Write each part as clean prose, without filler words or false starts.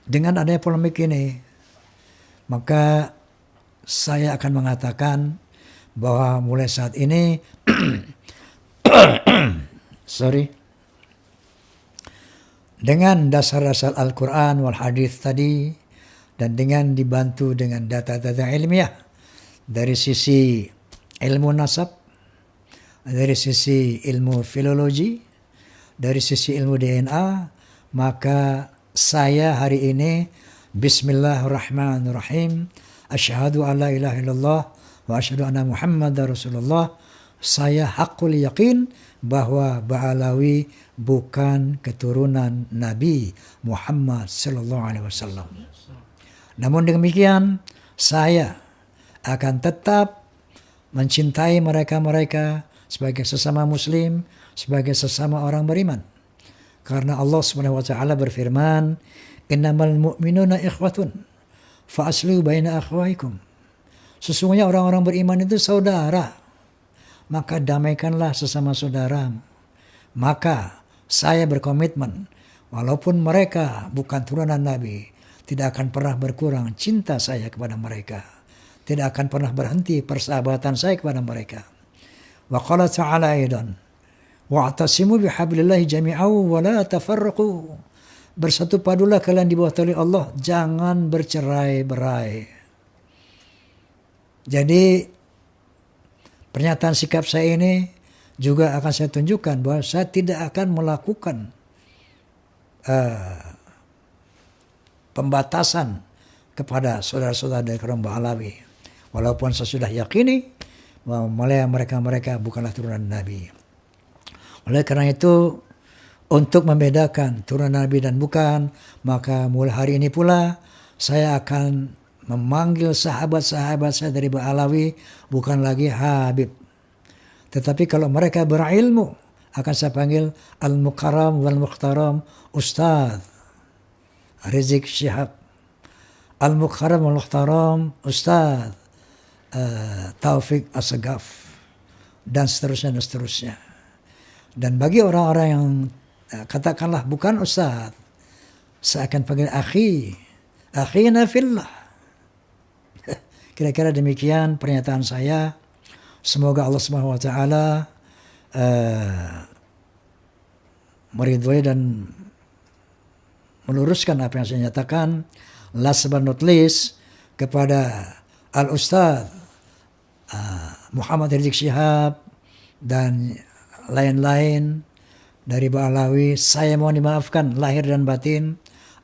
Dengan adanya polemik ini, maka saya akan mengatakan bahwa mulai saat ini, sorry, dengan dasar-dasar Al-Quran wal Hadis tadi, dan dengan dibantu dengan data-data ilmiah dari sisi ilmu nasab, dari sisi ilmu filologi, dari sisi ilmu DNA, maka saya hari ini Bismillahirrahmanirrahim, asyhadu an la ilaha illallah wa asyhadu anna Muhammadar Rasulullah. Saya hakul yakin bahwa Ba'alawi bukan keturunan Nabi Muhammad sallallahu alaihi wasallam. Namun demikian, saya akan tetap mencintai mereka-mereka sebagai sesama muslim, sebagai sesama orang beriman. Karena Allah Subhanahu wa taala berfirman, "Innamal mu'minuna ikhwatun fa aslihu baina akhwaikum." Sesungguhnya orang-orang beriman itu saudara, maka damaikanlah sesama saudara. Maka saya berkomitmen, walaupun mereka bukan turunan Nabi, tidak akan pernah berkurang cinta saya kepada mereka. Tidak akan pernah berhenti persahabatan saya kepada mereka. Wa qala ta'ala aidan, wa'tasimu bihablillahi jami'an wa la tafarraqu. Bersatu padulah kalian di bawah tali Allah, jangan bercerai-berai. Jadi pernyataan sikap saya ini juga akan saya tunjukkan bahwa saya tidak akan melakukan pembatasan kepada saudara-saudara dari kaum Ba'alawi. Walaupun saya sudah yakini bahwa mereka bukanlah turunan Nabi. Oleh karena itu, untuk membedakan turunan Nabi dan bukan, maka mulai hari ini pula saya akan memanggil sahabat-sahabat saya dari Ba'alawi bukan lagi Habib. Tetapi kalau mereka berilmu, akan saya panggil Al-Mukarram wal-Mukhtaram Ustadz Rizik Syihab. Al-Mukarram wal-Mukhtaram Ustadz Taufik Assegaf. Dan seterusnya dan seterusnya. Dan bagi orang-orang yang katakanlah bukan Ustadz, saya akan panggil akhina fillah. Kira-kira demikian pernyataan saya. Semoga Allah Subhanahu wa taala meridhoi dan meluruskan apa yang saya nyatakan. Last but not least, kepada Al-Ustadz Muhammad Rizik Syihab dan lain-lain dari Ba'alawi, saya mohon dimaafkan lahir dan batin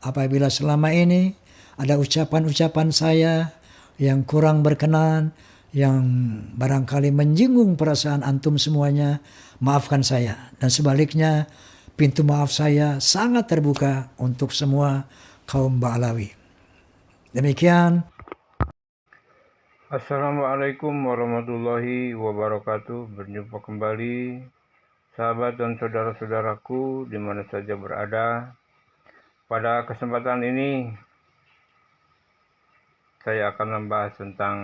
apabila selama ini ada ucapan-ucapan saya yang kurang berkenan, yang barangkali menyinggung perasaan antum semuanya. Maafkan saya. Dan sebaliknya, pintu maaf saya sangat terbuka untuk semua kaum Ba'alawi. Demikian. Assalamualaikum warahmatullahi wabarakatuh. Berjumpa kembali sahabat dan saudara-saudaraku di mana saja berada. Pada kesempatan ini saya akan membahas tentang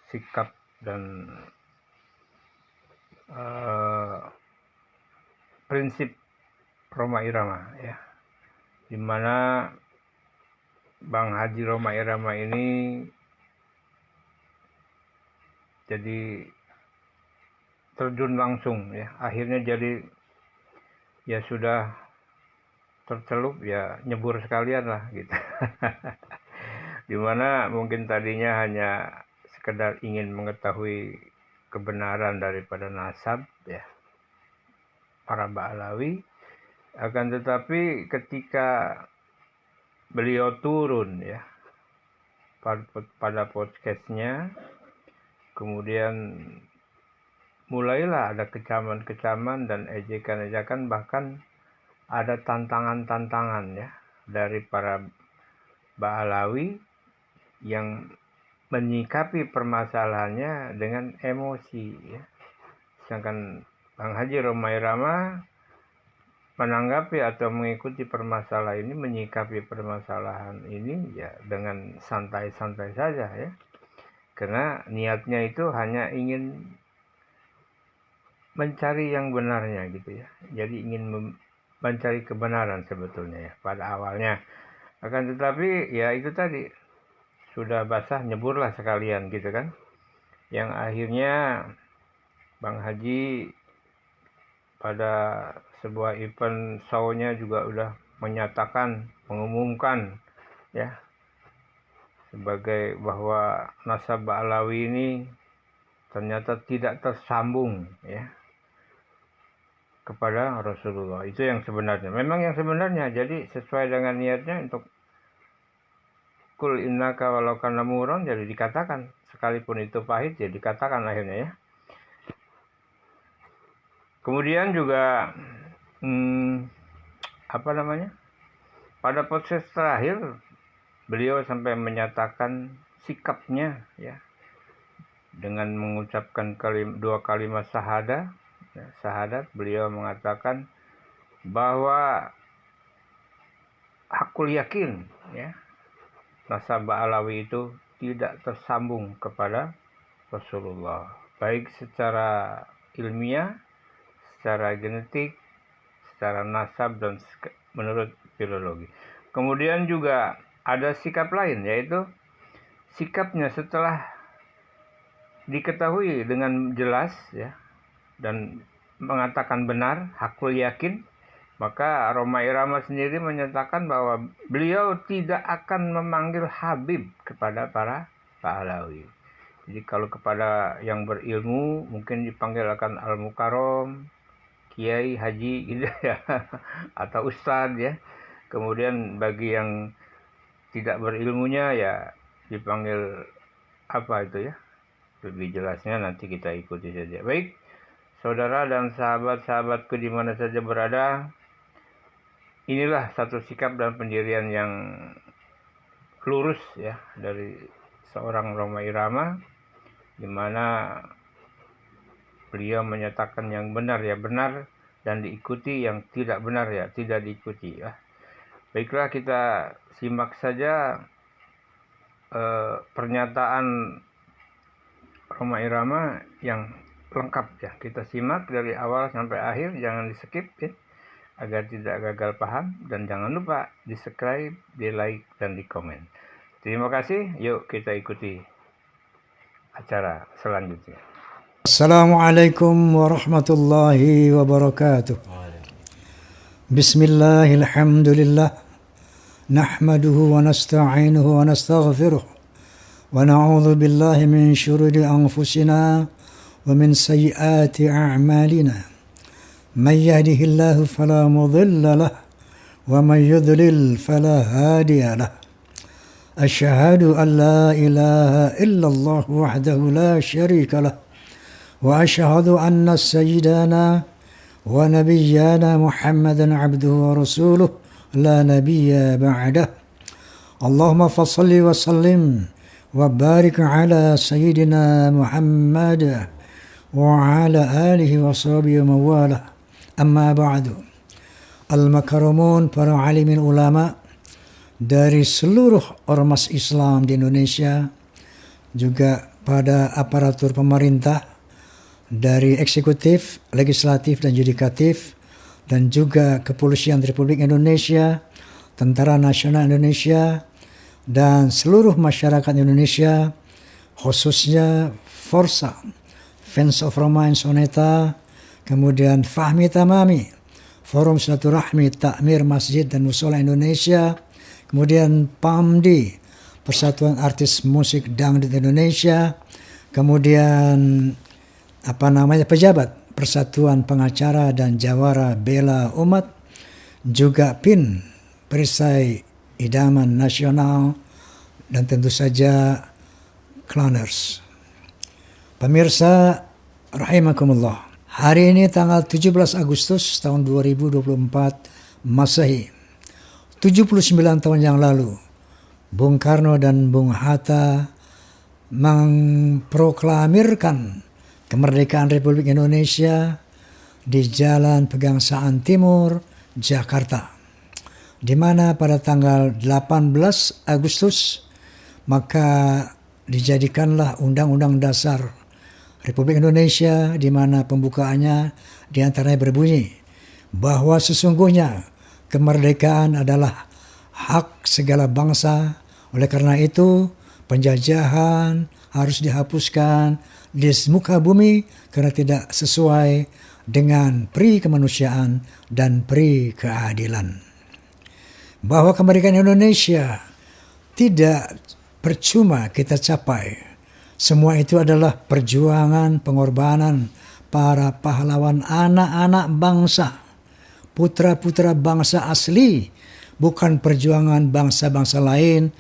sikap dan prinsip Rhoma Irama, ya, di mana Bang Haji Rhoma Irama ini jadi terjun langsung, ya, akhirnya jadi ya sudah tercelup, ya nyebur sekalian lah gitu. Dimana mungkin tadinya hanya sekedar ingin mengetahui kebenaran daripada nasab, ya, para Ba'alawi, akan tetapi ketika beliau turun, ya, pada podcastnya, kemudian mulailah ada kecaman-kecaman dan ejekan-ejekan, bahkan ada tantangan-tantangan, ya, dari para Ba'alawi yang menyikapi permasalahannya dengan emosi, ya. Sedangkan Bang Haji Rhoma Irama menanggapi atau mengikuti permasalahan ini, menyikapi permasalahan ini ya dengan santai-santai saja, ya. Karena niatnya itu hanya ingin mencari yang benarnya gitu, ya. Jadi ingin mencari kebenaran sebetulnya, ya, pada awalnya. Akan tetapi ya itu tadi, sudah basah nyeburlah sekalian gitu kan. Yang akhirnya Bang Haji pada sebuah event show-nya juga udah mengumumkan ya, sebagai bahwa nasab Ba'alawi ini ternyata tidak tersambung ya kepada Rasulullah. Itu yang sebenarnya. Memang yang sebenarnya. Jadi sesuai dengan niatnya untuk kul innaka walau kana muron, jadi dikatakan. Sekalipun itu pahit, jadi dikatakan akhirnya ya. Kemudian juga pada proses terakhir beliau sampai menyatakan sikapnya ya, dengan mengucapkan dua kalimat syahadat. Beliau mengatakan bahwa hakul yakin ya, nasab Ba'alawi itu tidak tersambung kepada Rasulullah, baik secara ilmiah, secara genetik, secara nasab, dan menurut filologi. Kemudian juga ada sikap lain, yaitu sikapnya setelah diketahui dengan jelas ya, dan mengatakan benar, hakul yakin, maka Rhoma Irama sendiri menyatakan bahwa beliau tidak akan memanggil Habib kepada para Ba'alawi. Jadi kalau kepada yang berilmu mungkin dipanggil akan Al-Mukarram, Kiai, Haji gitu ya, atau Ustadz ya. Kemudian bagi yang tidak berilmunya ya dipanggil apa itu ya. Lebih jelasnya nanti kita ikuti saja. Baik, saudara dan sahabat-sahabatku di mana saja berada, inilah satu sikap dan pendirian yang lurus ya dari seorang Rhoma Irama, di mana beliau menyatakan yang benar ya benar, dan diikuti, yang tidak benar ya tidak diikuti ya. Baiklah, kita simak saja pernyataan Rhoma Irama yang lengkap ya. Kita simak dari awal sampai akhir, jangan di skip ya, agar tidak gagal paham, dan jangan lupa di subscribe, di like, dan di komen. Terima kasih. Yuk kita ikuti acara selanjutnya. Assalamualaikum warahmatullahi wabarakatuh. Bismillah, alhamdulillah, nahmaduhu wa nasta'inuhu wa nastaghfiruh, wa na'udzu billahi min syururi anfusina wa min sayyiati a'malina. Man yahdihillahu fala mudilla lahu wa man yudlil fala hadiya lahu. Asyhadu an la ilaha illallah wahdahu la syarika lahu wa asyhadu anna sayyidana wa nabiyyana Muhammadan abduhu wa rasuluh la nabiyya ba'dah. Allahumma fassalli wa sallim wa barik ala sayyidina Muhammad wa ala alihi wa sahbihi wa mawalah. Amma ba'du. Al-makaramun, para alimin ulama dari seluruh ormas Islam di Indonesia, juga pada aparatur pemerintah dari eksekutif, legislatif, dan yudikatif, dan juga Kepolisian Republik Indonesia, Tentara Nasional Indonesia, dan seluruh masyarakat Indonesia, khususnya Forsa, Fans of Roma and Soneta, kemudian Fahmi Tamami, Forum Silaturahmi Takmir Masjid dan Musola Indonesia, kemudian PAMDI, Persatuan Artis Musik Dangdut Indonesia, kemudian pejabat Persatuan Pengacara dan Jawara Bela Umat, juga PIN, Perisai Idaman Nasional, dan tentu saja Clowners. Pemirsa rahimakumullah, hari ini tanggal 17 Agustus tahun 2024 Masehi, 79 tahun yang lalu, Bung Karno dan Bung Hatta memproklamirkan kemerdekaan Republik Indonesia di Jalan Pegangsaan Timur, Jakarta, di mana pada tanggal 18 Agustus maka dijadikanlah Undang-Undang Dasar Republik Indonesia, di mana pembukaannya diantaranya berbunyi bahwa sesungguhnya kemerdekaan adalah hak segala bangsa. Oleh karena itu, penjajahan harus dihapuskan di muka bumi karena tidak sesuai dengan pri kemanusiaan dan pri keadilan. Bahwa kemerdekaan Indonesia tidak percuma kita capai. Semua itu adalah perjuangan, pengorbanan para pahlawan anak-anak bangsa, putra-putra bangsa asli, bukan perjuangan bangsa-bangsa lain,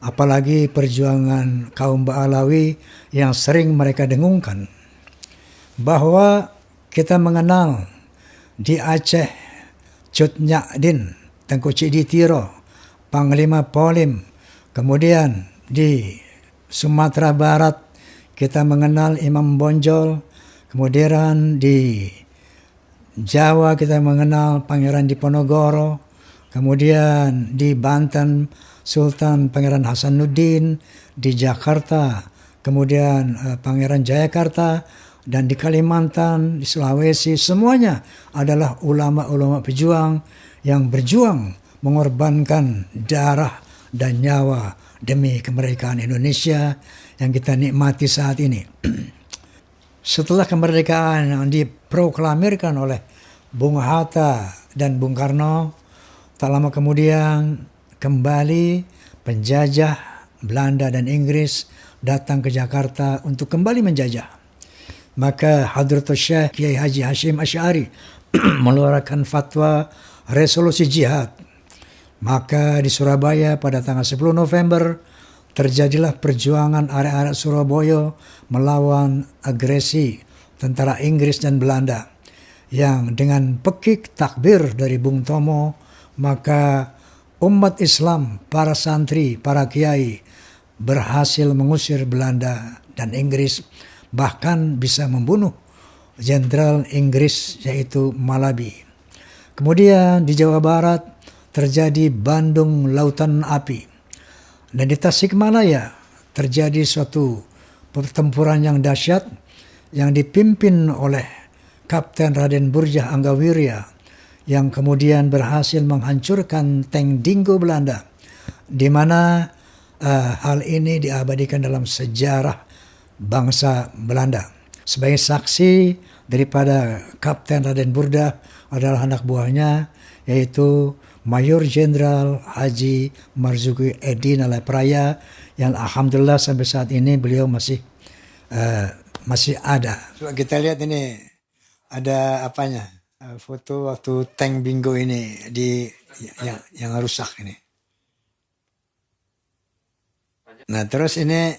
apalagi perjuangan kaum Ba'alawi yang sering mereka dengungkan. Bahwa kita mengenal di Aceh Cut Nyak Din, Tengku Cik Ditiro, Panglima Polim. Kemudian di Sumatera Barat kita mengenal Imam Bonjol. Kemudian di Jawa kita mengenal Pangeran Diponegoro. Kemudian di Banten Sultan Pangeran Hasanuddin. Di Jakarta kemudian Pangeran Jayakarta. Dan di Kalimantan, di Sulawesi, semuanya adalah ulama-ulama pejuang yang berjuang mengorbankan darah dan nyawa demi kemerdekaan Indonesia yang kita nikmati saat ini. Setelah kemerdekaan yang diproklamirkan oleh Bung Hatta dan Bung Karno, tak lama kemudian kembali penjajah Belanda dan Inggris datang ke Jakarta untuk kembali menjajah. Maka Hadratus Syekh Kiai Haji Hashim Asy'ari mengeluarkan fatwa resolusi jihad. Maka di Surabaya pada tanggal 10 November terjadilah perjuangan arek-arek Surabaya melawan agresi tentara Inggris dan Belanda. Yang dengan pekik takbir dari Bung Tomo, maka umat Islam, para santri, para kiai berhasil mengusir Belanda dan Inggris, bahkan bisa membunuh Jenderal Inggris yaitu Malabi. Kemudian di Jawa Barat terjadi Bandung Lautan Api. Dan di Tasikmalaya terjadi suatu pertempuran yang dahsyat yang dipimpin oleh Kapten Raden Burjah Anggawirya yang kemudian berhasil menghancurkan tank Dingo Belanda, di mana hal ini diabadikan dalam sejarah bangsa Belanda. Sebagai saksi daripada Kapten Raden Burjah adalah anak buahnya, yaitu Mayor Jenderal Haji Marzuki Edi Nalapraya, yang alhamdulillah sampai saat ini beliau masih ada. Coba kita lihat ini ada apanya, foto waktu tank Bingo ini yang rusak ini. Nah terus ini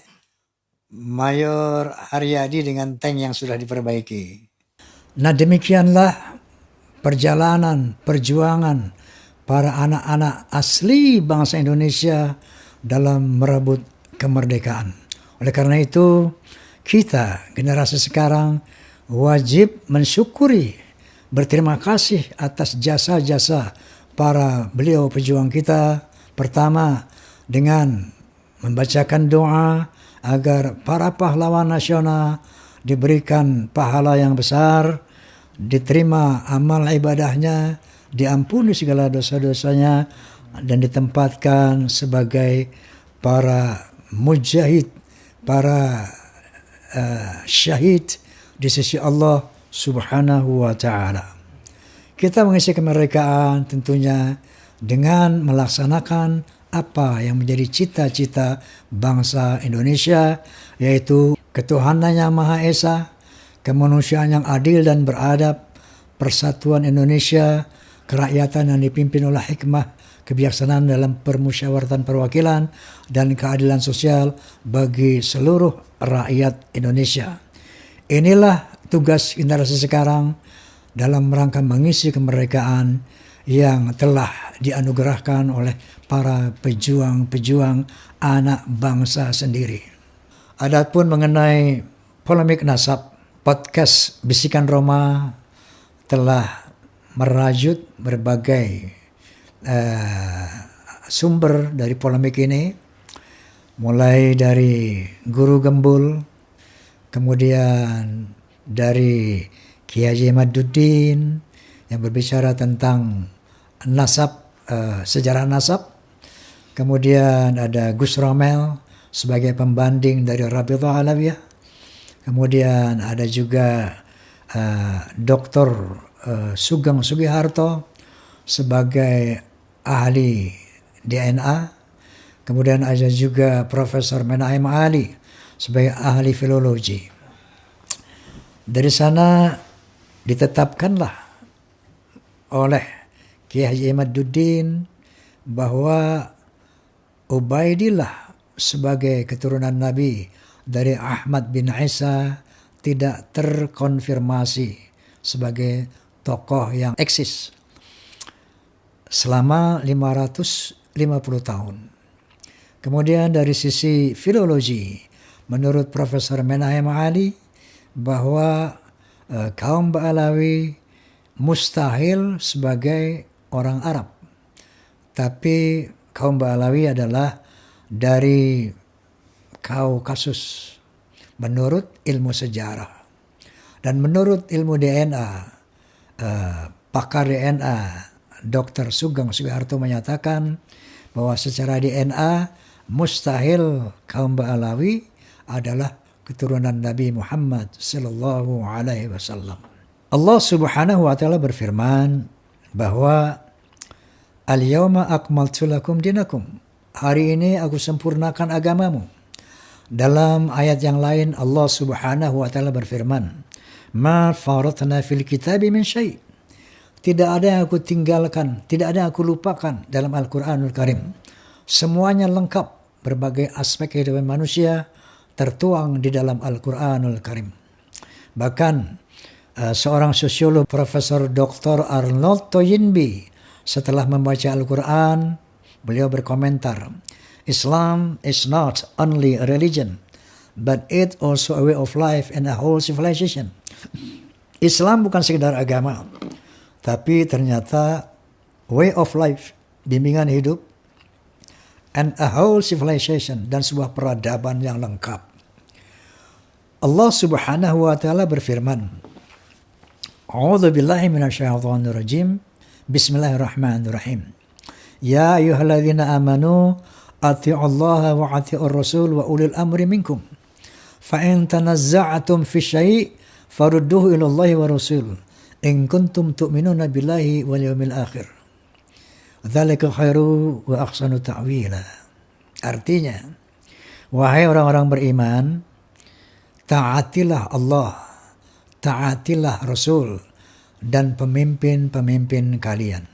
Mayor Haryadi dengan tank yang sudah diperbaiki. Nah demikianlah perjuangan para anak-anak asli bangsa Indonesia dalam merebut kemerdekaan. Oleh karena itu, kita generasi sekarang wajib mensyukuri, berterima kasih atas jasa-jasa para beliau pejuang kita. Pertama, dengan membacakan doa agar para pahlawan nasional diberikan pahala yang besar, diterima amal ibadahnya, diampuni segala dosa-dosanya, dan ditempatkan sebagai para mujahid, para syahid di sisi Allah Subhanahu wa ta'ala. Kita mengisi kemerdekaan tentunya dengan melaksanakan apa yang menjadi cita-cita bangsa Indonesia, yaitu ketuhanan yang Maha Esa, kemanusiaan yang adil dan beradab, persatuan Indonesia, kerakyatan yang dipimpin oleh hikmah, kebijaksanaan dalam permusyawaratan perwakilan, dan keadilan sosial bagi seluruh rakyat Indonesia. Inilah tugas generasi sekarang dalam rangka mengisi kemerdekaan yang telah dianugerahkan oleh para pejuang-pejuang anak bangsa sendiri. Adapun mengenai polemik nasab, podcast Bisikan Roma telah merajut berbagai sumber dari polemik ini, mulai dari Guru Gembul, kemudian dari Kiai Haji Maduddin yang berbicara tentang nasab, sejarah nasab, Kemudian ada Gus Romel sebagai pembanding dari Rabithah Alawiyah. Kemudian ada juga Dr. Sugeng Sugiharto sebagai ahli DNA. Kemudian ada juga Profesor Menahem Ali sebagai ahli filologi. Dari sana ditetapkanlah oleh Kiai Haji Imaduddin bahwa Ubaidillah sebagai keturunan Nabi dari Ahmad bin Isa tidak terkonfirmasi sebagai tokoh yang eksis selama 550 tahun. Kemudian dari sisi filologi, menurut Profesor Menahem Ali, bahwa kaum Ba'alawi mustahil sebagai orang Arab. Tapi kaum Ba'alawi adalah dari Kaukasus menurut ilmu sejarah. Dan menurut ilmu DNA, pakar DNA Dr. Sugeng Sugiharto menyatakan bahwa secara DNA mustahil kaum Ba'alawi adalah keturunan Nabi Muhammad sallallahu alaihi wasallam. Allah Subhanahu wa taala berfirman bahwa Al-yawma akmaltu lakum dinakum. Hari ini aku sempurnakan agamamu. Dalam ayat yang lain Allah Subhanahu wa taala berfirman, "Ma faratna fil kitabi min syai'." Tidak ada yang aku tinggalkan, tidak ada yang aku lupakan dalam Al-Qur'anul Karim. Semuanya lengkap, berbagai aspek kehidupan manusia tertuang di dalam Al-Qur'anul Karim. Bahkan seorang sosiolog Profesor Dr. Arnold Toynbee setelah membaca Al-Quran, beliau berkomentar, Islam is not only a religion, but it also a way of life and a whole civilization. Islam bukan sekedar agama, tapi ternyata way of life, bimbingan hidup, and a whole civilization, dan sebuah peradaban yang lengkap. Allah Subhanahu wa taala berfirman, A'udzu billahi minasyaitonir rajim. Bismillahirrahmanirrahim. Ya ayyuhalladzina amanu atti'ullaha wa atti'ur rasul wa ulil amri minkum. Fa in tanazza'tum fi syai' farudduhu ila Allahi wa rasul in kuntum tu'minuna billahi wal yawmil akhir. Dzalika khairu wa ahsanu ta'wila. Artinya, wahai orang-orang beriman, taatilah Allah, taatilah Rasul dan pemimpin-pemimpin kalian.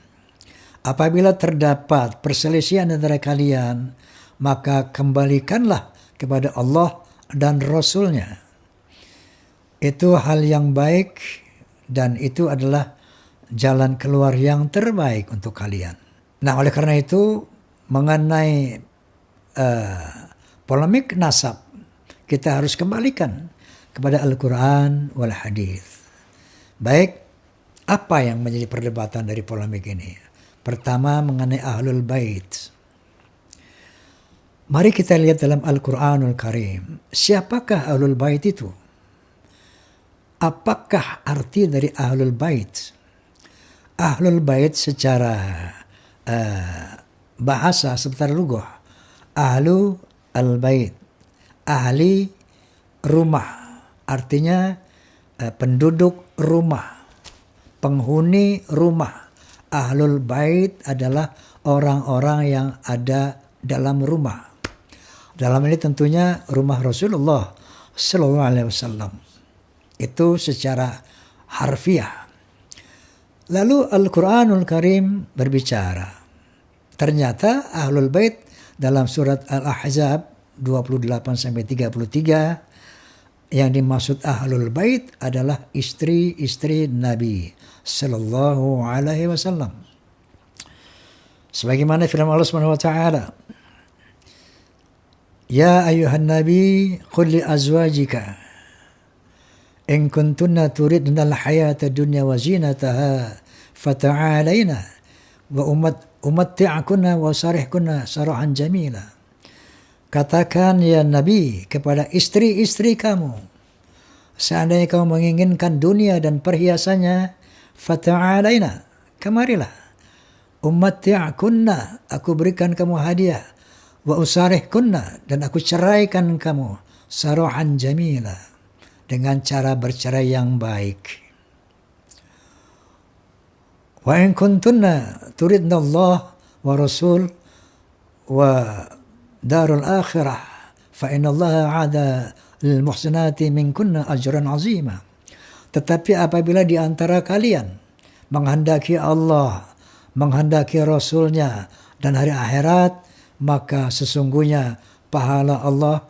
Apabila terdapat perselisihan antara kalian, maka kembalikanlah kepada Allah dan Rasul-Nya. Itu hal yang baik dan itu adalah jalan keluar yang terbaik untuk kalian. Nah, oleh karena itu mengenai polemik nasab, kita harus kembalikan kepada Al-Quran wal Hadis. Baik, apa yang menjadi perdebatan dari polemik ini? Pertama, mengenai Ahlul Bait. Mari kita lihat dalam Al-Quranul Karim. Siapakah Ahlul Bait itu? Apakah arti dari Ahlul Bait? Ahlul Bait secara bahasa, seputar lugah. Ahlu al-Bait. Ahli rumah. Artinya penduduk rumah. Penghuni rumah. Ahlul Bait adalah orang-orang yang ada dalam rumah. Dalam ini tentunya rumah Rasulullah Sallallahu Alaihi Wasallam. Itu secara harfiah. Lalu Al-Quranul Karim berbicara. Ternyata Ahlul Bait dalam surat Al-Ahzab 28-33 yang dimaksud Ahlul Bait adalah istri-istri Nabi Sallallahu Alaihi Wasallam. Sebagaimana firman Allah Subhanahu Wa Taala, Ya ayuhan Nabi, qul li azwajika, in kuntunna turidna al-hayata dunya wa zinataha, fata'alayna wa umatti'akunna wa sarihkunna sarahan jamila. Katakan ya Nabi kepada istri-istri kamu, seandainya kamu menginginkan dunia dan perhiasannya, fata'alayna, kemarilah. Umatti'akunna, aku berikan kamu hadiah Wa usarihkunna, dan aku ceraikan kamu sarahan jamila, dengan cara bercerai yang baik. Wa in kuntunna turidna Allah wa rasul wa darul akhirah fa inna Allah ada lil muhsinati minkunna ajran azima. Tetapi apabila di antara kalian menghendaki Allah, menghendaki Rasulnya dan hari akhirat, maka sesungguhnya pahala Allah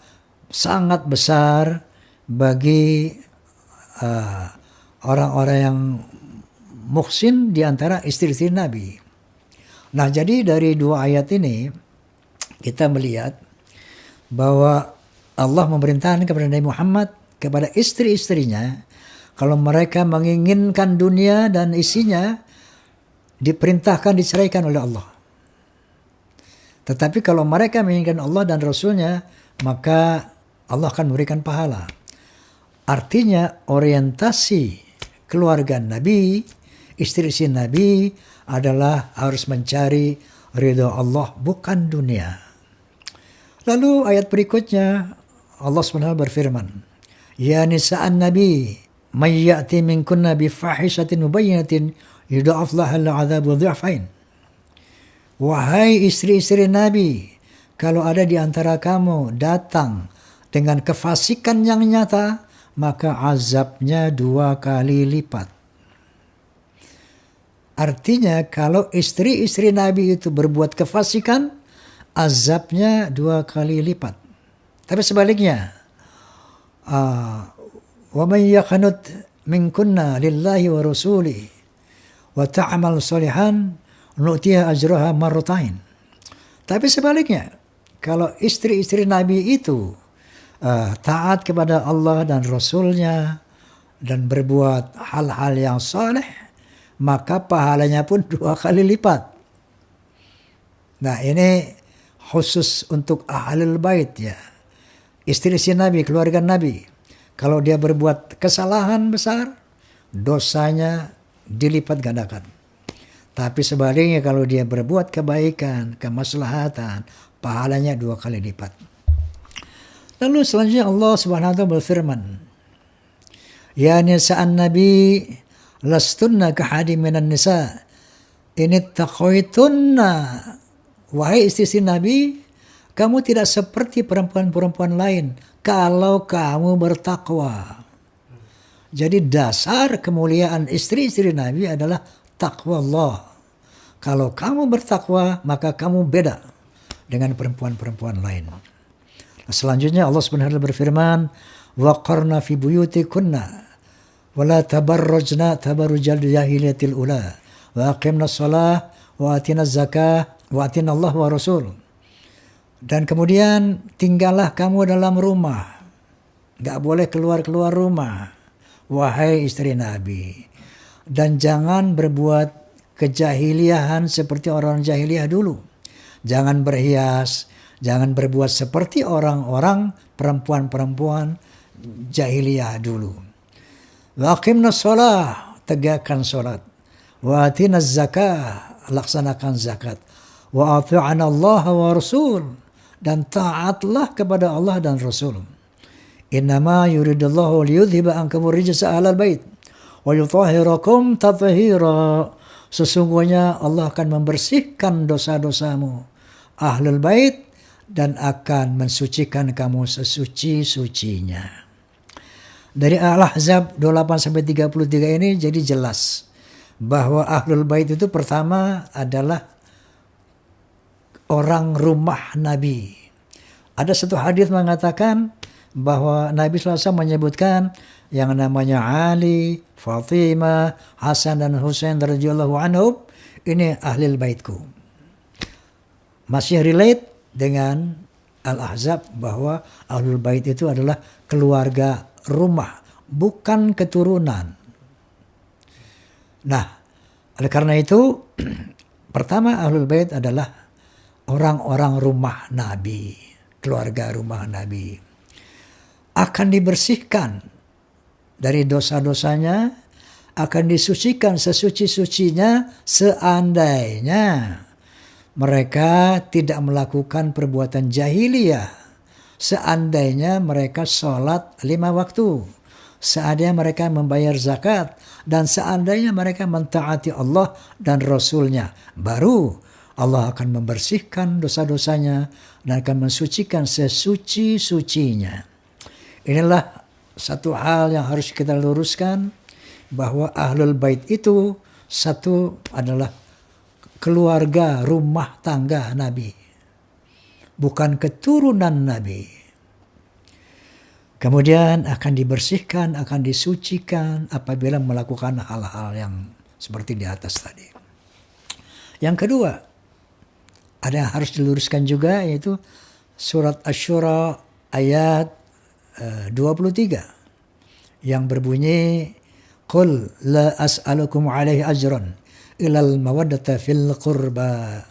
sangat besar bagi orang-orang yang muhsin di antara istri-istri Nabi. Nah, jadi dari dua ayat ini kita melihat bahwa Allah memerintahkan kepada Nabi Muhammad, kepada istri-istrinya, kalau mereka menginginkan dunia dan isinya, diperintahkan diceraikan oleh Allah. Tetapi kalau mereka menginginkan Allah dan Rasulnya, maka Allah akan memberikan pahala. Artinya orientasi keluarga Nabi, istri-istri Nabi adalah harus mencari ridha Allah, bukan dunia. Lalu ayat berikutnya Allah SWT berfirman, Ya nisa'an Nabi, may ya'ti minkunna bifahishatin mubayyinatin yudha'af lahal 'adzabu dhi'fain. Wahai istri-istri Nabi, kalau ada di antara kamu datang dengan kefasikan yang nyata, maka azabnya 2 kali lipat. Artinya kalau istri-istri Nabi itu berbuat kefasikan, azabnya 2 kali lipat. Tapi sebaliknya, wa man yaqnut minkunna lillahi wa rasuli wa ta'mal shalihan nu'tiha ajraha marratain. Tapi sebaliknya, kalau istri-istri Nabi itu taat kepada Allah dan Rasulnya dan berbuat hal-hal yang saleh, maka pahalanya pun 2 kali lipat. Nah, ini khusus untuk ahlul bait ya. Istri-istri Nabi, keluarga Nabi. Kalau dia berbuat kesalahan besar, dosanya dilipat gandakan. Tapi sebaliknya kalau dia berbuat kebaikan, kemaslahatan, pahalanya 2 kali lipat. Lalu selanjutnya Allah Subhanahu wa taala berfirman, Ya nisa'an Nabi, lastunna kahadi minan nisa, ini taqwaitunna. Wahai istri Nabi, kamu tidak seperti perempuan-perempuan lain kalau kamu bertakwa. Jadi dasar kemuliaan istri-istri Nabi adalah takwa Allah. Kalau kamu bertakwa, maka kamu beda dengan perempuan-perempuan lain. Nah, selanjutnya Allah Subhanahu wa taala berfirman, wa qarna fi buyutikunna wa la tabarrajna tabarrujal jahiliyatil ula wa aqimna shalah wa atina zakah wa atina Allah wa rasul. Dan kemudian tinggallah kamu dalam rumah, gak boleh keluar-keluar rumah, wahai istri Nabi, dan jangan berbuat kejahiliahan seperti orang jahiliyah dulu. Jangan berhias, jangan berbuat seperti orang-orang perempuan-perempuan jahiliyah dulu. Wa aqimna shalah, tegakkan salat. Wa atina zakah, laksanakan zakat. Wa athi'ana Allah wa rasul, dan taatlah kepada Allah dan Rasul. Innama yuridullahu liyudhiba ankum rijsa ahlal bait wa yutahhirakum tathhira. Sesungguhnya Allah akan membersihkan dosa-dosamu ahlul bait dan akan mensucikan kamu sesuci-sucinya. Dari Al-Ahzab 28-33 ini jadi jelas bahwa ahlul bait itu pertama adalah orang rumah Nabi. Ada satu hadis mengatakan bahwa Nabi SAW menyebutkan yang namanya Ali, Fatimah, Hasan dan Husain radhiyallahu anhum, ini ahlul baitku. Masih relate dengan Al-Ahzab bahwa ahlul bait itu adalah keluarga rumah, bukan keturunan. Nah, oleh karena itu pertama ahlul bait adalah orang-orang rumah Nabi, keluarga rumah Nabi, akan dibersihkan dari dosa-dosanya, akan disucikan sesuci-sucinya seandainya mereka tidak melakukan perbuatan jahiliyah. Seandainya mereka sholat 5 waktu, seandainya mereka membayar zakat, dan seandainya mereka mentaati Allah dan Rasulnya, baru Allah akan membersihkan dosa-dosanya dan akan mensucikan sesuci-sucinya. Inilah satu hal yang harus kita luruskan, bahwa Ahlul Bait itu satu adalah keluarga rumah tangga Nabi, bukan keturunan Nabi. Kemudian akan dibersihkan, akan disucikan apabila melakukan hal-hal yang seperti di atas tadi. Yang kedua, ada yang harus diluruskan juga, yaitu surat Asy-Syura ayat 23 yang berbunyi, Qul la as'alukum alaihi ajran ilal mawaddata fil qurba.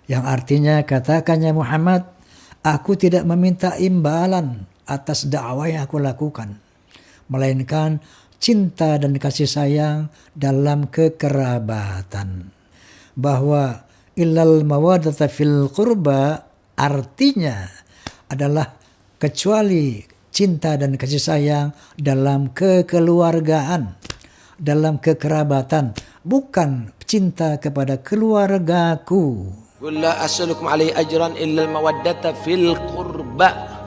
Yang artinya, katakannya Muhammad, aku tidak meminta imbalan atas dakwah yang aku lakukan, melainkan cinta dan kasih sayang dalam kekerabatan. Bahwa ilal mawaddata fil qurba artinya adalah kecuali cinta dan kasih sayang dalam kekeluargaan, dalam kekerabatan, bukan cinta kepada keluargaku. Qul la as'alukum alaihi ajran illa al-mawaddata fil qurba.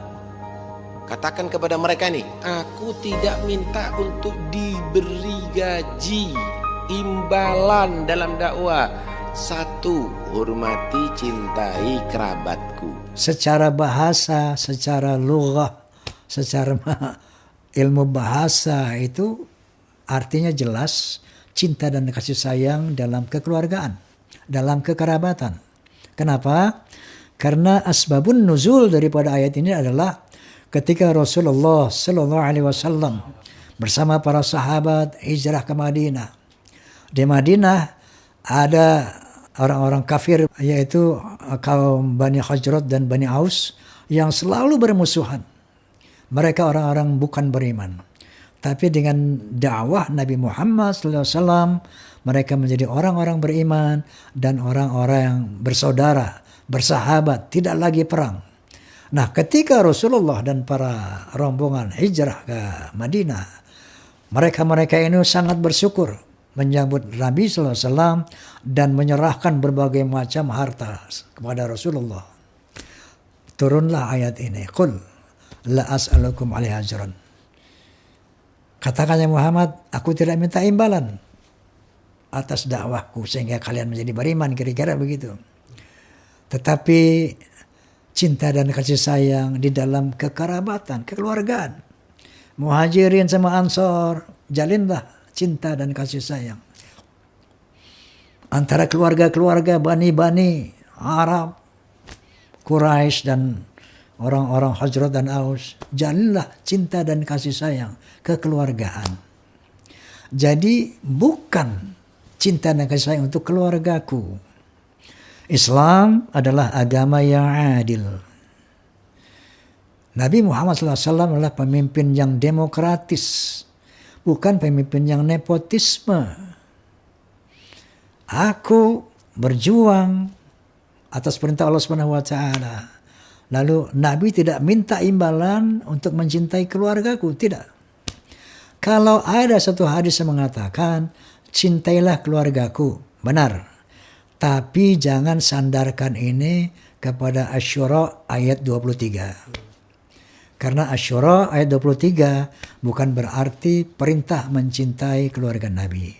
Katakan kepada mereka nih, aku tidak minta untuk diberi gaji, imbalan dalam dakwah. Satu, hormati, cintai kerabatku. Secara bahasa, secara lughah, secara ilmu bahasa itu artinya jelas, cinta dan kasih sayang dalam kekeluargaan, dalam kekerabatan. Kenapa? Karena asbabun nuzul daripada ayat ini adalah ketika Rasulullah Sallallahu Alaihi Wasallam bersama para sahabat hijrah ke Madinah. Di Madinah ada orang-orang kafir, yaitu kaum Bani Hajrat dan Bani Aus, yang selalu bermusuhan. Mereka orang-orang bukan beriman. Tapi dengan dakwah Nabi Muhammad SAW, mereka menjadi orang-orang beriman dan orang-orang yang bersaudara, bersahabat, tidak lagi perang. Nah, ketika Rasulullah dan para rombongan hijrah ke Madinah, mereka-mereka ini sangat bersyukur menyambut Nabi SAW dan menyerahkan berbagai macam harta kepada Rasulullah. Turunlah ayat ini, Qul la as'alukum alaihi ajran. Katakannya Muhammad, aku tidak minta imbalan atas dakwahku sehingga kalian menjadi beriman, kira-kira begitu. Tetapi cinta dan kasih sayang di dalam kekerabatan, kekeluargaan. Muhajirin sama Ansor, jalinlah cinta dan kasih sayang antara keluarga-keluarga Bani Arab, Quraisy dan orang-orang Hajrat dan Aus. Jalinlah cinta dan kasih sayang, kekeluargaan. Jadi bukan cinta dan kasih sayang untuk keluargaku. Islam adalah agama yang adil. Nabi Muhammad SAW adalah pemimpin yang demokratis, bukan pemimpin yang nepotisme. Aku berjuang atas perintah Allah Subhanahu wa taala. Lalu Nabi tidak minta imbalan untuk mencintai keluargaku, tidak. Kalau ada satu hadis yang mengatakan, cintailah keluargaku, benar. Tapi jangan sandarkan ini kepada Asy-Syura ayat 23. Karena Asy-Syura ayat 23 bukan berarti perintah mencintai keluarga Nabi.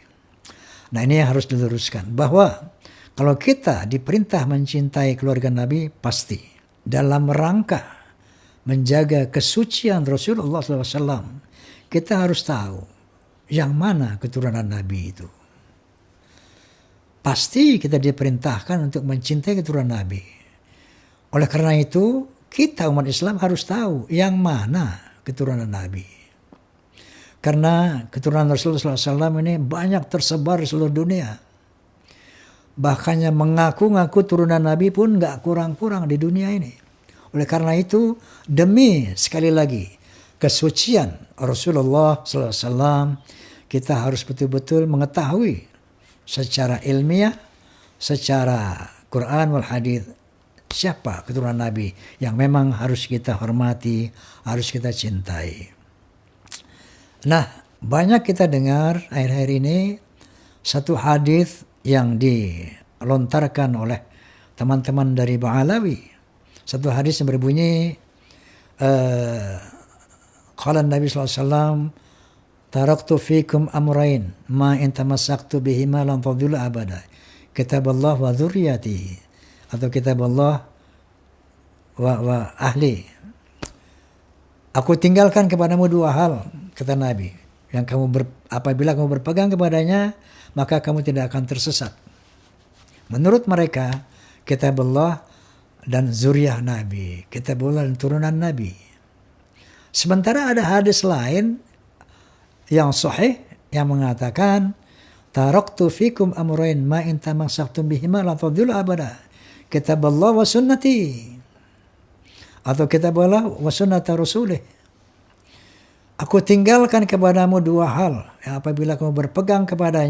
Nah, ini yang harus diluruskan. Bahwa kalau kita diperintah mencintai keluarga Nabi, pasti dalam rangka menjaga kesucian Rasulullah SAW, kita harus tahu yang mana keturunan Nabi itu. Pasti kita diperintahkan untuk mencintai keturunan Nabi. Oleh karena itu, kita umat Islam harus tahu yang mana keturunan Nabi. Karena keturunan Rasulullah SAW ini banyak tersebar di seluruh dunia. Bahkan yang mengaku-ngaku turunan Nabi pun gak kurang-kurang di dunia ini. Oleh karena itu, demi sekali lagi kesucian Rasulullah SAW, kita harus betul-betul mengetahui secara ilmiah, secara Quran wal hadith. Siapa keturunan Nabi yang memang harus kita hormati, harus kita cintai. Nah, banyak kita dengar akhir-akhir ini satu hadis yang dilontarkan oleh teman-teman dari Ba'alawi. Satu hadis yang berbunyi, qala Nabi sallallahu alaihi wasallam, taraktu fikum amrain ma in tamassaktu bihima lam tadillu abada. Kitaballah wa dzurriyyati, atau kitaballah wa ahli. Aku tinggalkan kepadamu dua hal, kata Nabi, yang apabila kamu berpegang kepadanya, maka kamu tidak akan tersesat. Menurut mereka, kitabullah dan zuriyah Nabi, kitabullah dan turunan Nabi. Sementara ada hadis lain yang sahih yang mengatakan, taraktu fikum amrain ma in tamassaktum bihima la tadillu abada. Kitaballah wa sunnati, atau kitaballah wa sunnata rasulih. Aku tinggalkan kepadamu dua hal yang apabila kamu berpegang kepada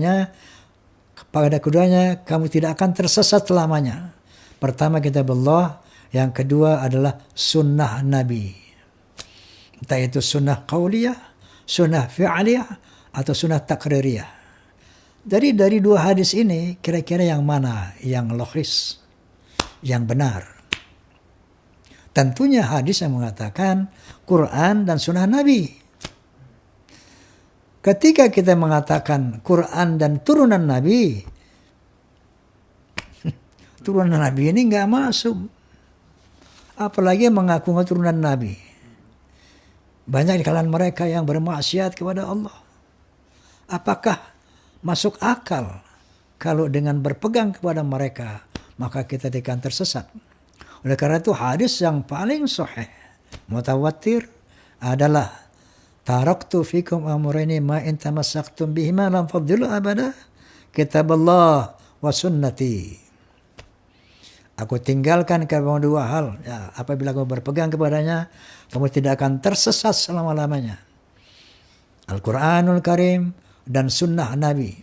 keduanya, kamu tidak akan tersesat selamanya. Pertama kitabullah, yang kedua adalah sunnah Nabi. Entah itu sunnah qauliyah, sunnah fi'aliyah, atau sunnah takririyah. Jadi dari dua hadis ini, kira-kira yang mana yang logis, yang benar? Tentunya hadis yang mengatakan Quran dan sunnah Nabi. Ketika kita mengatakan Quran dan turunan Nabi, turunan Nabi ini nggak masuk. Apalagi mengaku turunan Nabi. Banyak di kalangan mereka yang bermaksiat kepada Allah. Apakah masuk akal kalau dengan berpegang kepada mereka, maka kita tidak akan tersesat? Oleh karena itu hadis yang paling sahih, mutawatir adalah taraktu fikum amrayni ma in tamassaktum bihima lam tadillu abada, kitaballah wa sunnati. Aku tinggalkan kamu dua hal, ya, apabila kamu berpegang kepadanya, kamu tidak akan tersesat selama-lamanya. Al-Quranul Karim dan sunnah Nabi.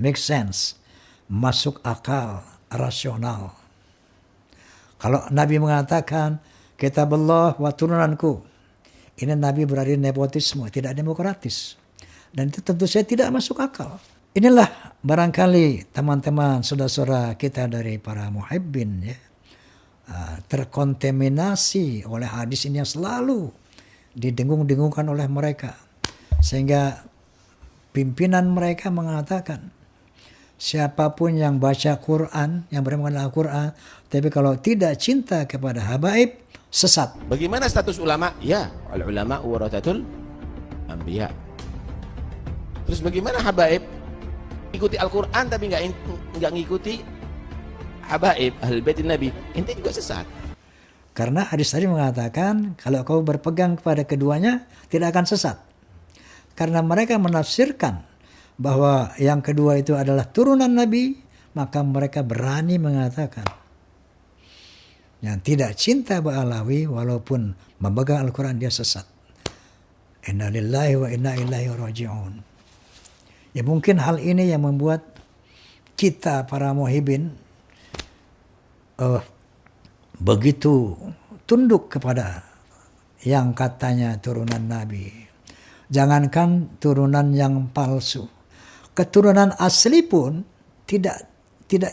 Make sense. Masuk akal, rasional. Kalau Nabi mengatakan, kitabullah wa turunanku, ini Nabi berarti nepotisme, tidak demokratis. Dan itu tentu saja tidak masuk akal. Inilah barangkali teman-teman, saudara-saudara kita dari para muhibbin, ya, terkontaminasi oleh hadis ini yang selalu didengung-dengungkan oleh mereka. Sehingga pimpinan mereka mengatakan, siapapun yang baca Quran, yang bermengenal Quran, tapi kalau tidak cinta kepada habaib, sesat. Bagaimana status ulama? Ya, al-ulama warathatul anbiya. Terus bagaimana habaib? Ikuti Al-Quran tapi nggak ngikuti habaib ahlul bait Nabi, ente juga sesat. Karena hadis tadi mengatakan kalau kau berpegang kepada keduanya tidak akan sesat. Karena mereka menafsirkan bahwa yang kedua itu adalah turunan Nabi, maka mereka berani mengatakan yang tidak cinta Ba'alawi walaupun memegang Al-Quran dia sesat. Inna lillahi wa inna ilaihi raji'un. Ya mungkin hal ini yang membuat kita para muhibbin begitu tunduk kepada yang katanya turunan Nabi. Jangankan turunan yang palsu, keturunan asli pun tidak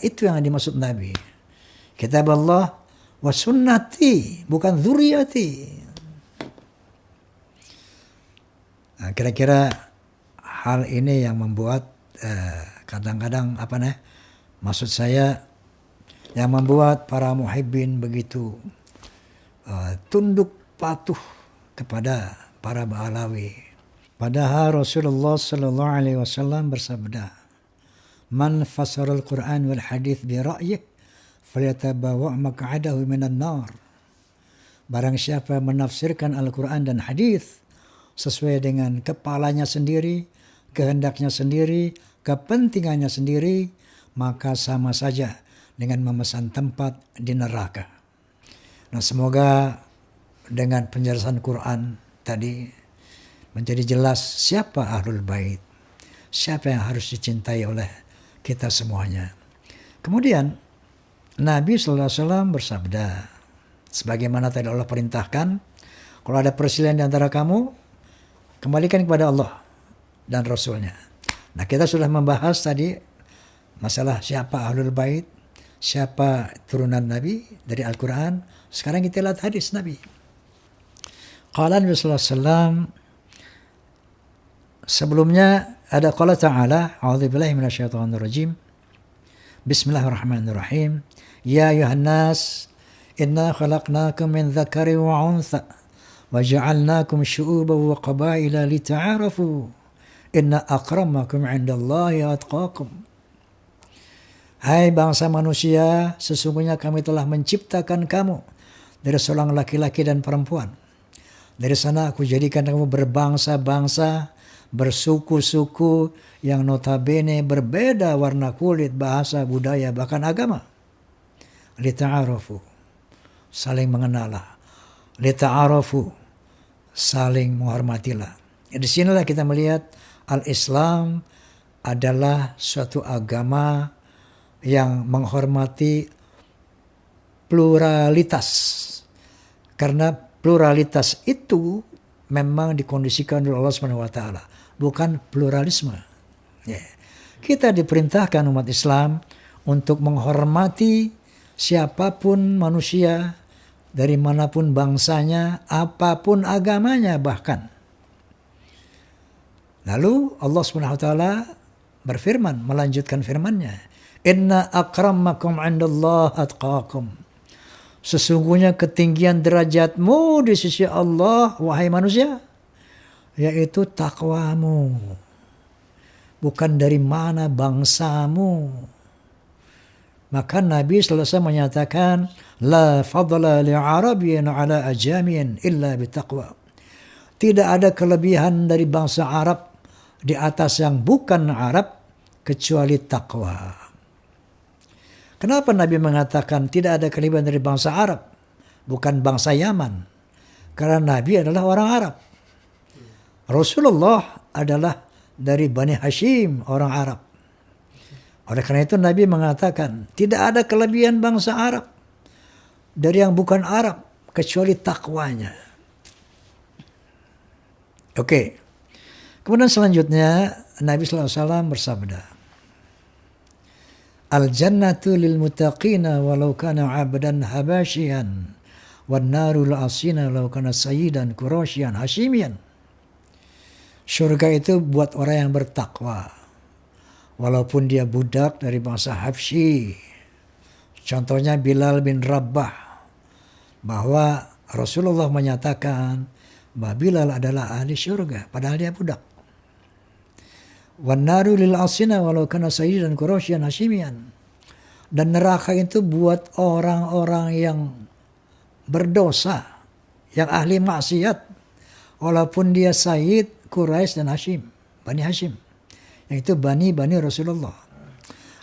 itu yang dimaksud Nabi. Kitab Allah wa sunnati, bukan dzurriyyati. Nah, kira-kira hal ini yang membuat kadang-kadang maksud saya yang membuat para muhibbin begitu tunduk patuh kepada para Ba'alawi. Padahal Rasulullah sallallahu alaihi wasallam bersabda, "Man fasara al-Qur'an wal hadits bi ra'yihi falyatabawa' maq'adahu minan nar." Barang siapa menafsirkan Al-Qur'an dan hadis sesuai dengan kepalanya sendiri, kehendaknya sendiri, kepentingannya sendiri, maka sama saja dengan memesan tempat di neraka. Nah, semoga dengan penjelasan Quran tadi menjadi jelas siapa Ahlul Bait, siapa yang harus dicintai oleh kita semuanya. Kemudian Nabi sallallahu alaihi wasallam bersabda, sebagaimana tadi Allah perintahkan, kalau ada perselisihan di antara kamu, kembalikan kepada Allah dan Rasulnya. Nah, kita sudah membahas tadi masalah siapa Ahlul Bait, siapa turunan Nabi dari Al-Quran. Sekarang kita lihat hadis Nabi. Qala Nabi sallallahu alaihi wasallam, sebelumnya ada qala ta'ala, a'udzubillahi minasyaitonir rajim. Bismillahirrahmanirrahim. Ya ayuhan nas, inna khalaqnakum min dzakarin wa untha wa ja'alnakum syu'uban wa qabaila lita'arafu. Inna akramakum 'indallahi atqakum. Hai bangsa manusia, sesungguhnya kami telah menciptakan kamu dari seorang laki-laki dan perempuan. Dari sana aku jadikan kamu berbangsa-bangsa, bersuku-suku yang notabene berbeda warna kulit, bahasa, budaya, bahkan agama. Lita'arafu, saling mengenalah. Lita'arafu, saling menghormatilah. Di sinilah kita melihat Al-Islam adalah suatu agama yang menghormati pluralitas. Karena pluralitas itu memang dikondisikan oleh Allah Subhanahu wa taala, bukan pluralisme. Kita diperintahkan umat Islam untuk menghormati siapapun manusia, dari manapun bangsanya, apapun agamanya bahkan. Lalu Allah Subhanahu wa taala berfirman, melanjutkan firman-Nya, "Inna akramakum 'indallahi atqakum." Sesungguhnya ketinggian derajatmu di sisi Allah, wahai manusia, yaitu takwamu. Bukan dari mana bangsamu. Maka Nabi selesai menyatakan, La fadla li'arabiyyin ala ajamiyyin illa bitaqwa. Tidak ada kelebihan dari bangsa Arab di atas yang bukan Arab kecuali takwa. Kenapa Nabi mengatakan tidak ada kelebihan dari bangsa Arab, bukan bangsa Yaman? Karena Nabi adalah orang Arab. Rasulullah adalah dari Bani Hashim, orang Arab. Oleh karena itu Nabi mengatakan tidak ada kelebihan bangsa Arab dari yang bukan Arab kecuali takwanya. Oke. Kemudian selanjutnya Nabi SAW bersabda, Al-jannatu lil muttaqina walau kana 'abdan habasyian wan naru lil 'asina walau kana sayyidan quraisyan hashimian. Surga itu buat orang yang bertakwa walaupun dia budak dari bangsa Habsyi. Contohnya Bilal bin Rabah, bahwa Rasulullah menyatakan bahwa Bilal adalah ahli surga padahal dia budak. Wan naru lil 'asina walau kana sayyidan quraisyan hashimian. Dan neraka itu buat orang-orang yang berdosa, yang ahli maksiat, walaupun dia sayyid Quraisy dan Hashim, Bani Hashim, yaitu Bani Rasulullah.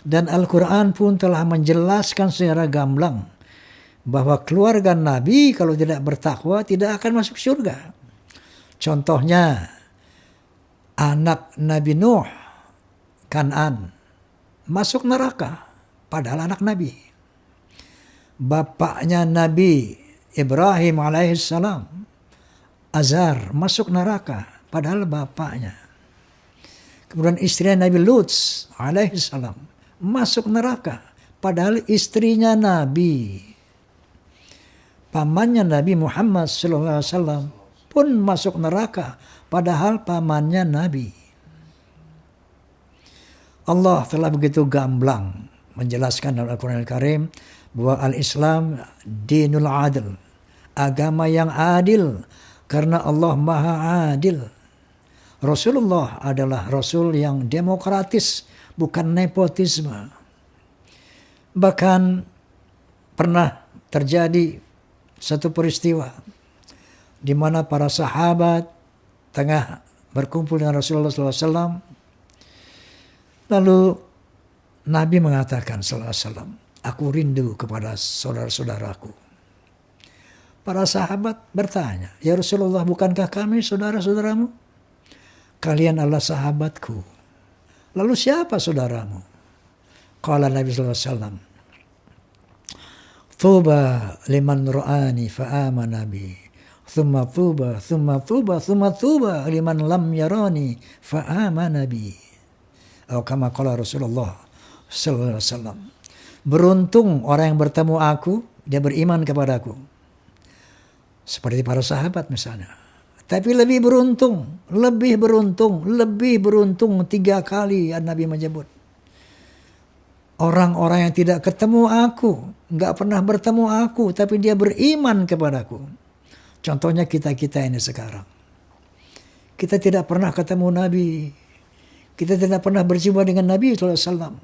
Dan Al-Quran pun telah menjelaskan secara gamblang bahwa keluarga Nabi kalau tidak bertakwa tidak akan masuk surga. Contohnya anak Nabi Nuh, Kan'an, masuk neraka padahal anak Nabi. Bapaknya Nabi Ibrahim alaihissalam, Azar, masuk neraka padahal bapaknya. Kemudian istrinya Nabi Lut alaihissalam masuk neraka padahal istrinya Nabi. Pamannya Nabi Muhammad SAW pun masuk neraka padahal pamannya Nabi. Allah telah begitu gamblang menjelaskan dalam Al-Quran Al-Karim bahwa Al-Islam dinul adil, agama yang adil karena Allah Maha Adil. Rasulullah adalah Rasul yang demokratis, bukan nepotisme. Bahkan pernah terjadi satu peristiwa di mana para sahabat tengah berkumpul dengan Rasulullah SAW. Lalu Nabi mengatakan SAW, aku rindu kepada saudara-saudaraku. Para sahabat bertanya, ya Rasulullah, bukankah kami saudara-saudaramu? Kalian adalah sahabatku. Lalu siapa saudaramu? Qala Nabi SAW, Tuba liman ra'ani fa'amana bi. Thumma tuba, thumma tuba, thumma tuba liman lam yarani fa'amana bi. Atau kama qala Rasulullah sallallahu alaihi wasallam. Beruntung orang yang bertemu aku, dia beriman kepadaku. Seperti para sahabat misalnya. Tapi lebih beruntung 3 kali Nabi menyebut. Orang-orang yang tidak ketemu aku, nggak pernah bertemu aku, tapi dia beriman kepadaku. Contohnya kita ini sekarang. Kita tidak pernah ketemu Nabi. Kita tidak pernah berjumpa dengan Nabi SAW.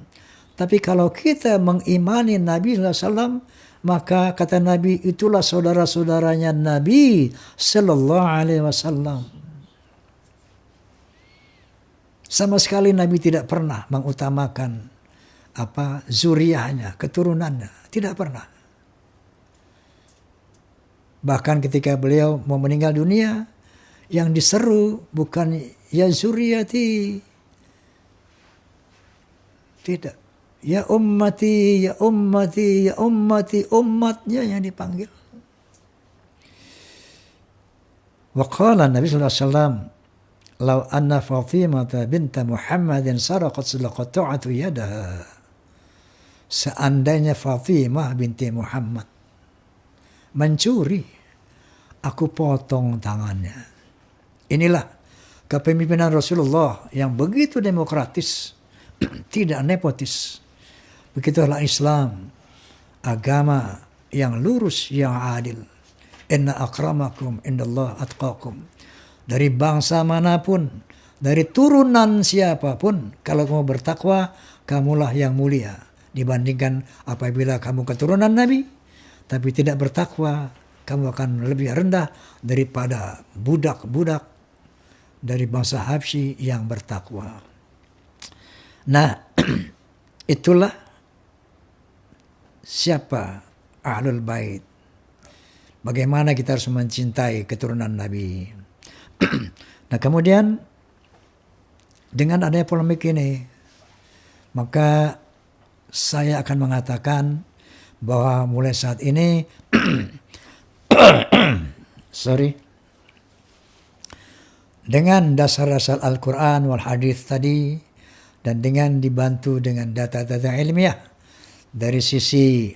Tapi kalau kita mengimani Nabi SAW, maka kata Nabi, itulah saudara-saudaranya Nabi Sallallahu Alaihi Wasallam. Sama sekali Nabi tidak pernah mengutamakan zuriyahnya, keturunannya. Tidak pernah. Bahkan ketika beliau mau meninggal dunia, yang diseru bukan ya zuriyati. Tidak. Ya ummati, ya ummati, ya ummati, umatnya yang dipanggil. Wa qala Nabi sallallahu alaihi wasallam, "Law anna Fatimah binta Muhammadin saraqat laqata'tu yadaha." Seandainya Fatimah binti Muhammad mencuri, aku potong tangannya. Inilah kepemimpinan Rasulullah yang begitu demokratis, tidak nepotis. Begitulah Islam, agama yang lurus, yang adil. Inna akramakum indallah atqakum. Dari bangsa manapun, dari turunan siapapun, kalau kamu bertakwa, kamulah yang mulia. Dibandingkan apabila kamu keturunan Nabi, tapi tidak bertakwa, kamu akan lebih rendah daripada budak-budak dari bangsa Habsyi yang bertakwa. Nah, itulah siapa Ahlul Bait. Bagaimana kita harus mencintai keturunan Nabi. Nah, kemudian dengan adanya polemik ini, maka saya akan mengatakan bahwa mulai saat ini dengan dasar-dasar Al-Quran wal Hadis tadi, dan dengan dibantu dengan data-data ilmiah dari sisi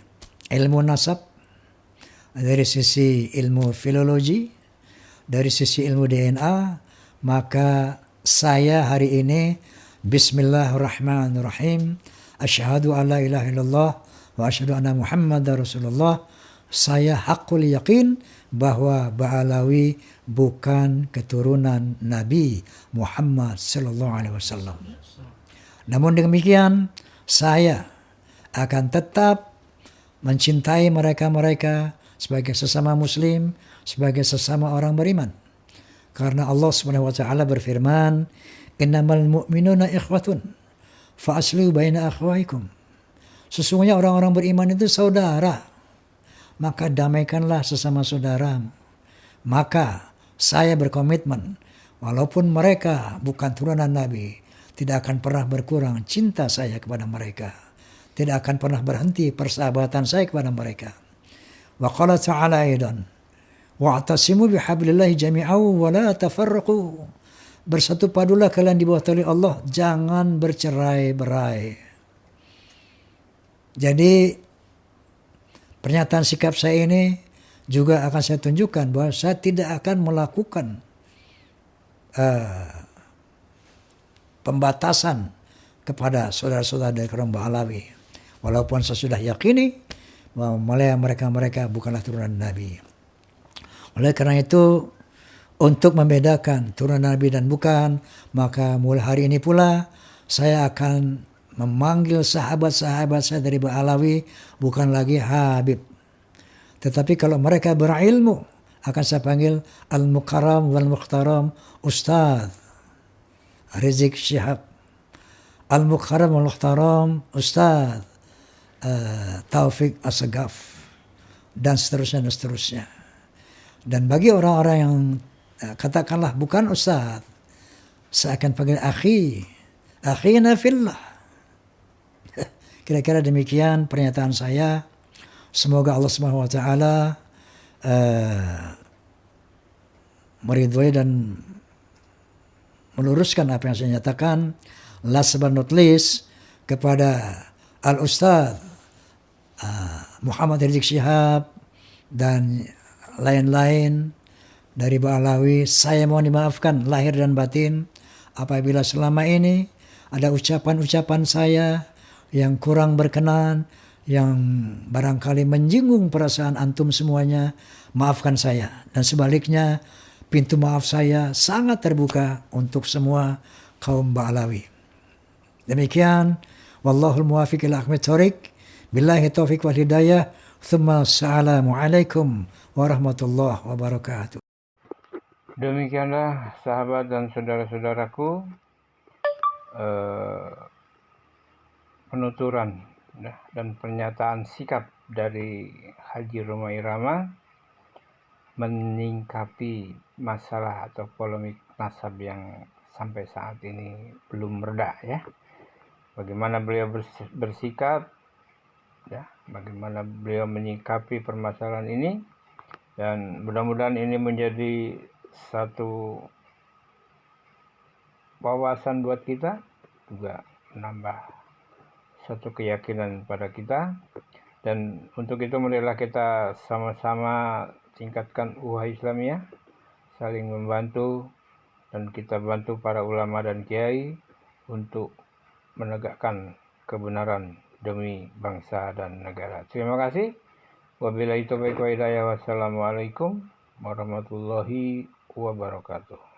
ilmu nasab, dari sisi ilmu filologi, dari sisi ilmu DNA, maka saya hari ini Bismillahirrahmanirrahim, asyhadu an la ilaha illallah wa asyhadu anna Muhammadar Rasulullah. Saya hakul yakin bahwa Ba'alawi bukan keturunan Nabi Muhammad sallallahu alaihi wasallam. Namun demikian, saya akan tetap mencintai mereka-mereka sebagai sesama muslim, sebagai sesama orang beriman. Karena Allah Subhanahu wa taala berfirman, "Innamal mu'minuna ikhwatun fa aslihu baina akhwaikum." Sesungguhnya orang-orang beriman itu saudara, maka damaikanlah sesama saudaramu. Maka saya berkomitmen, walaupun mereka bukan turunan Nabi, tidak akan pernah berkurang cinta saya kepada mereka. Tidak akan pernah berhenti persahabatan saya kepada mereka. Wa qala ta'ala aidan, wa'tasimu bihablillahi jami'an wa la tafarraqu. Bersatu padulah kalian di bawah tali Allah, jangan bercerai-berai. Jadi pernyataan sikap saya ini juga akan saya tunjukkan bahwa saya tidak akan melakukan pembatasan kepada saudara-saudara dari kaum Ba'alawi. Walaupun saya sudah yakini bahwa mereka bukanlah turunan Nabi. Oleh karena itu, untuk membedakan turunan Nabi dan bukan, maka mulai hari ini pula saya akan memanggil sahabat-sahabat saya dari Ba'alawi bukan lagi Habib. Tetapi kalau mereka berilmu, akan saya panggil Al-Mukarram wal-Mukhtaram Ustaz Rizik Syihab, Al-Mukarram wal-Mukhtaram Ustaz Taufik As-Sagaf, dan seterusnya. Dan bagi orang-orang yang katakanlah bukan Ustaz, saya akan panggil akhina fillah. Kira-kira demikian pernyataan saya. Semoga Allah Subhanahu wa taala meridhoi dan meluruskan apa yang saya nyatakan. Last but not least, kepada Al-Ustaz Muhammad Rizik Syihab dan lain-lain dari Ba'alawi, saya mohon dimaafkan lahir dan batin apabila selama ini ada ucapan-ucapan saya yang kurang berkenan, yang barangkali menyinggung perasaan antum semuanya. Maafkan saya, dan sebaliknya pintu maaf saya sangat terbuka untuk semua kaum Ba'alawi. Demikian, wallahul muwafiq ila aqwamit thoriq, billahi taufiq wal hidayah. Tsumma assalamualaikum warahmatullahi wabarakatuh. Demikianlah sahabat dan saudara-saudaraku, penuturan dan pernyataan sikap dari Haji Rhoma Irama menyingkapi masalah atau polemik nasab yang sampai saat ini belum mereda, ya. Bagaimana beliau bersikap, ya, bagaimana beliau menyikapi permasalahan ini, dan mudah-mudahan ini menjadi satu wawasan buat kita, juga menambah satu keyakinan pada kita. Dan untuk itu marilah kita sama-sama tingkatkan ukhuwah Islamiyah, saling membantu, dan kita bantu para ulama dan kiai untuk menegakkan kebenaran demi bangsa dan negara. Terima kasih. Wabillahi taufiq wa hidayah. Wassalamualaikum warahmatullahi wabarakatuh.